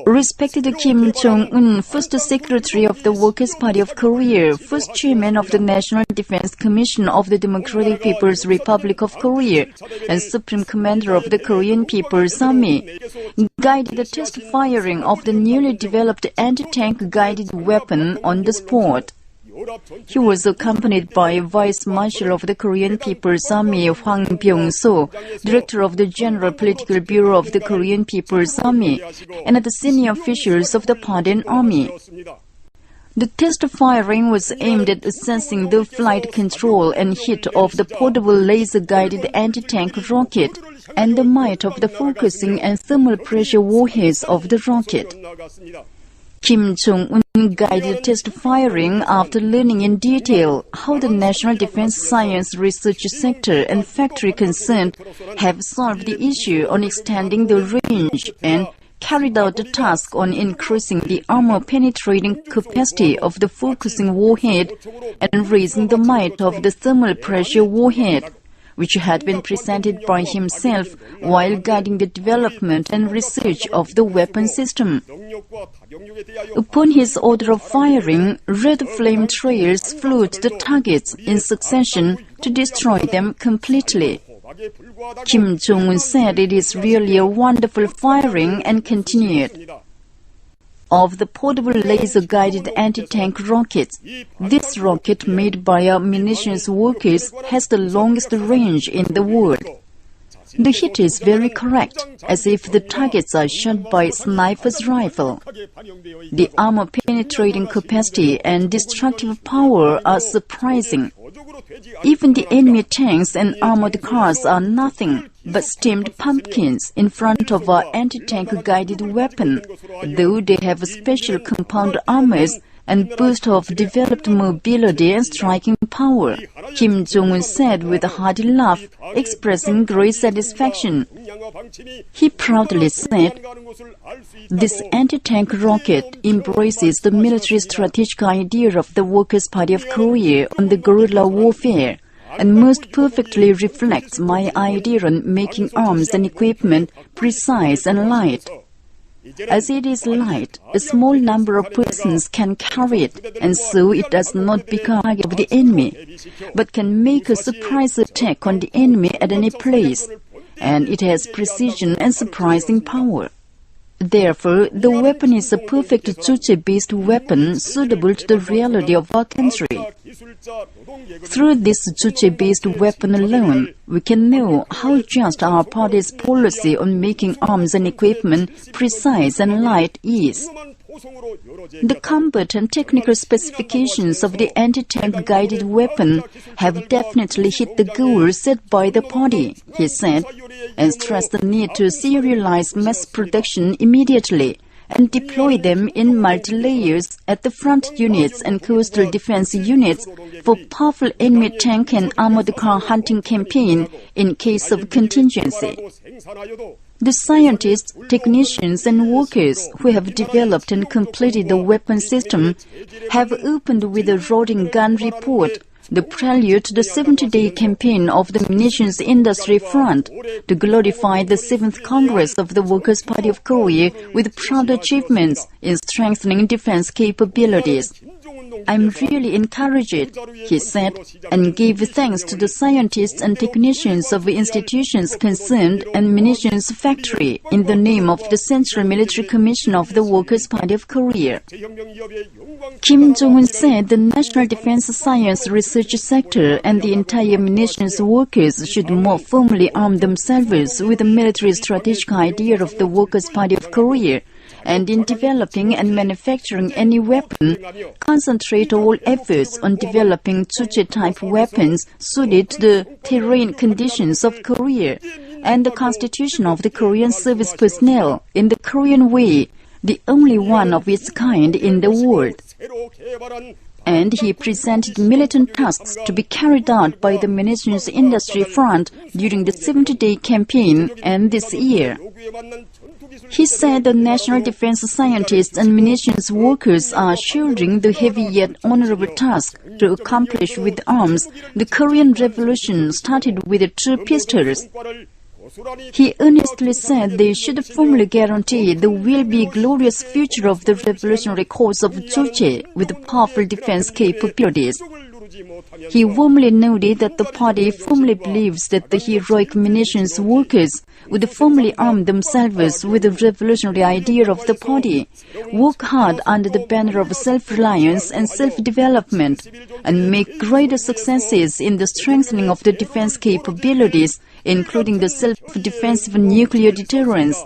Respected Kim Jong-un, first Secretary of the Workers' Party of Korea, first Chairman of the National Defense Commission of the Democratic People's Republic of Korea, and Supreme Commander of the Korean People's Army, guided the test firing of the newly developed anti-tank guided weapon on the spot. He was accompanied by Vice Marshal of the Korean People's Army Hwang Byung-so, Director of the General Political Bureau of the Korean People's Army, and the senior officials of the party and army. The test firing was aimed at assessing the flight control and hit of the portable laser-guided anti-tank rocket and the might of the focusing and thermal pressure warheads of the rocket. Kim Jong-un guided test firing after learning in detail how the National Defense Science Research Sector and factory concerned have solved the issue on extending the range and carried out the task on increasing the armor-penetrating capacity of the focusing warhead and raising the might of the thermal pressure warhead, which had been presented by himself while guiding the development and research of the weapon system. Upon his order of firing, red flame trails flew to the targets in succession to destroy them completely. Kim Jong-un said it is really a wonderful firing and continued. Of the portable laser-guided anti-tank rockets, this rocket made by our munitions workers has the longest range in the world. The hit is very correct, as if the targets are shot by sniper's rifle. The armor-penetrating capacity and destructive power are surprising. Even the enemy tanks and armored cars are nothing but steamed pumpkins in front of our anti-tank guided weapon, though they have special compound armors and boast of developed mobility and striking power, Kim Jong-un said with a hearty laugh, expressing great satisfaction. He proudly said, "This anti-tank rocket embraces the military strategic idea of the Workers' Party of Korea on the guerrilla warfare, and most perfectly reflects my idea on making arms and equipment precise and light. As it is light, a small number of persons can carry it, and so it does not become a target of the enemy, but can make a surprise attack on the enemy at any place, and it has precision and surprising power. Therefore, the weapon is a perfect Juche-based weapon suitable to the reality of our country. Through this Juche-based weapon alone, we can know how just our party's policy on making arms and equipment precise and light is. The combat and technical specifications of the anti-tank guided weapon have definitely hit the goal set by the party," he said, and stressed the need to serialize mass production immediately and deploy them in multi-layers at the front units and coastal defense units for powerful enemy tank and armored car hunting campaign in case of contingency. The scientists, technicians and workers who have developed and completed the weapon system have opened with a Rodin Gun report, the prelude to the 70-day campaign of the munitions industry front to glorify the 7th Congress of the Workers' Party of Korea with proud achievements in strengthening defense capabilities. "I'm really encouraged," he said, and gave thanks to the scientists and technicians of institutions concerned and munitions factory in the name of the Central Military Commission of the Workers' Party of Korea. Kim Jong-un said the National Defense Science Research Sector and the entire munitions workers should more firmly arm themselves with the military strategic idea of the Workers' Party of Korea, and in developing and manufacturing any weapon, concentrate all efforts on developing Juche-type weapons suited to the terrain conditions of Korea and the constitution of the Korean service personnel in the Korean way, the only one of its kind in the world. And he presented militant tasks to be carried out by the munitions industry front during the 70-day campaign and this year. He said the national defense scientists and munitions workers are shouldering the heavy yet honorable task to accomplish with arms the Korean Revolution started with 2 pistols. He earnestly said they should firmly guarantee the will-be glorious future of the revolutionary cause of Juche with powerful defense capabilities. He warmly noted that the party firmly believes that the heroic munitions workers would firmly arm themselves with the revolutionary idea of the party, work hard under the banner of self-reliance and self-development, and make greater successes in the strengthening of the defense capabilities, including the self-defensive nuclear deterrence.